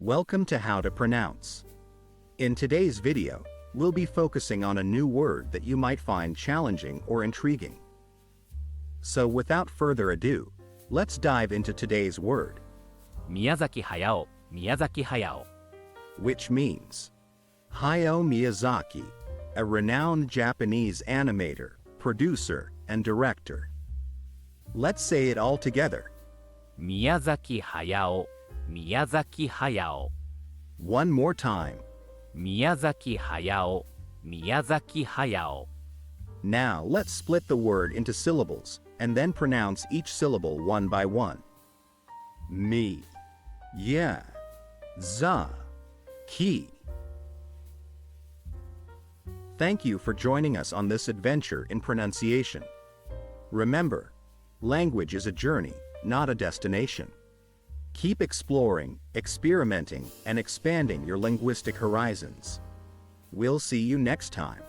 Welcome to How to Pronounce. In today's video, we'll be focusing on a new word that you might find challenging or intriguing. So without further ado, let's dive into today's word, Miyazaki Hayao, Miyazaki Hayao. which means Hayao Miyazaki, a renowned Japanese animator, producer, and director. Let's say it all together. Miyazaki Hayao, Miyazaki Hayao. One more time. Miyazaki Hayao, Miyazaki Hayao. Now let's split the word into syllables and then pronounce each syllable one by one. Mi, ya, za, ki. Thank you for joining us on this adventure in pronunciation. Remember, language is a journey, not a destination. Keep exploring, experimenting, and expanding your linguistic horizons. We'll see you next time.